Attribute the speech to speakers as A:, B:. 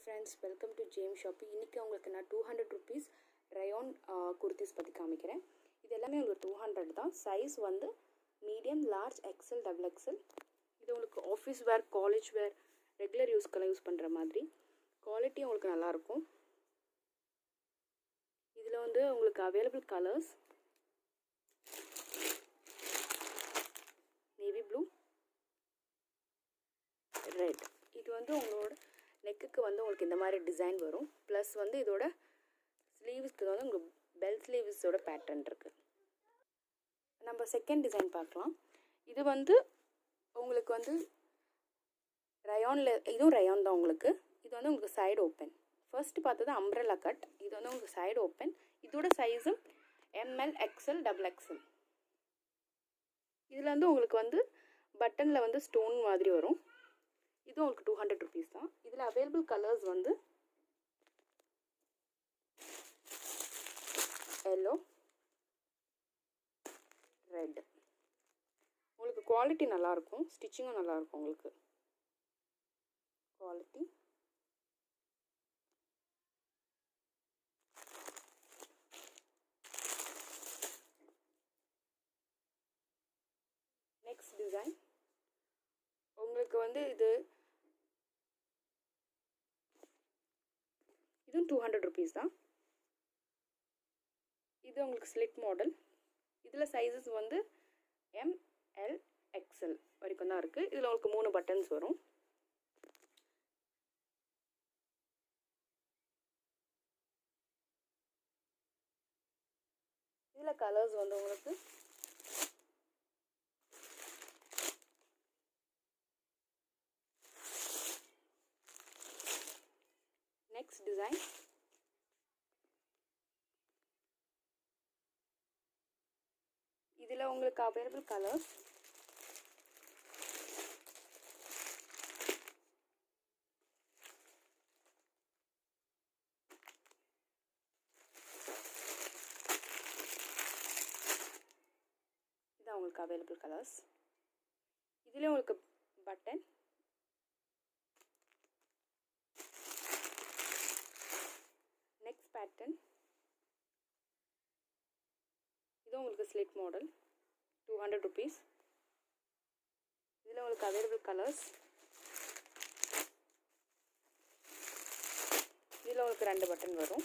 A: friends, welcome to James Shopping. இன்னைக்கு உங்களுக்கு நான் 200 rupees rayon kurtis பத்தி காமிக்கிறேன். இது எல்லாமே உங்களுக்கு 200 தான். சைஸ் வந்து medium, large, XL, double XL. இது உங்களுக்கு office wear, college wear, regular யூஸ்க்கெல்லாம் யூஸ் பண்ணுற மாதிரி. குவாலிட்டி உங்களுக்கு நல்லாயிருக்கும். இதில் வந்து உங்களுக்கு available colours navy blue, red. இது வந்து உங்களோட நெக்குக்கு வந்து உங்களுக்கு இந்த மாதிரி டிசைன் வரும். ப்ளஸ் வந்து இதோட ஸ்லீவ்ஸ்க்கு வந்து உங்களுக்கு பெல் ஸ்லீவ்ஸோட பேட்டர்ன் இருக்குது. நம்ம செகண்ட் டிசைன் பார்க்கலாம். இது வந்து உங்களுக்கு வந்து ரயானில், இதுவும் ரயான் தான் உங்களுக்கு. இது வந்து உங்களுக்கு சைடு ஓப்பன். ஃபர்ஸ்ட் பார்த்தது அம்ப்ரெல்லா கட். இது வந்து உங்களுக்கு சைடு ஓப்பன். இதோட சைஸும் எம்எல், எக்ஸ்எல், டபுள் எக்ஸ்எல். இதில் வந்து உங்களுக்கு வந்து பட்டனில் வந்து ஸ்டோன் மாதிரி வரும். இதுவும் உங்களுக்கு 200 rupees தான். இதில் அவைலபிள் கலர்ஸ் வந்து எல்லோ, ரெட். உங்களுக்கு குவாலிட்டி நல்லாயிருக்கும், ஸ்டிச்சிங்கும் நல்லாயிருக்கும். உங்களுக்கு குவாலிட்டி நெக்ஸ்ட் டிசைன் உங்களுக்கு வந்து இதுவும் 200 rupees தான். இது உங்களுக்கு ஸ்லிட் மாடல். இதில் சைஸஸ் வந்து எம்எல், எக்ஸ்எல் வரைக்கும் தான் இருக்குது. இதில் உங்களுக்கு 3 பட்டன்ஸ் வரும். இதில் கலர்ஸ் வந்து உங்களுக்கு நெக்ஸ்ட் டிசைன் இதில் உங்களுக்கு அவைலபிள் கலர்ஸ் இதான் உங்களுக்கு அவைலபிள் கலர்ஸ். இதில் உங்களுக்கு பட்டன், நெக்ஸ்ட் பேட்டர்ன். இது உங்களுக்கு ஸ்லிட் மாடல், 200 rupees. இதில் உங்களுக்கு அவைலபிள் கலர்ஸ். இதில் உங்களுக்கு 2 பட்டன் வரும்.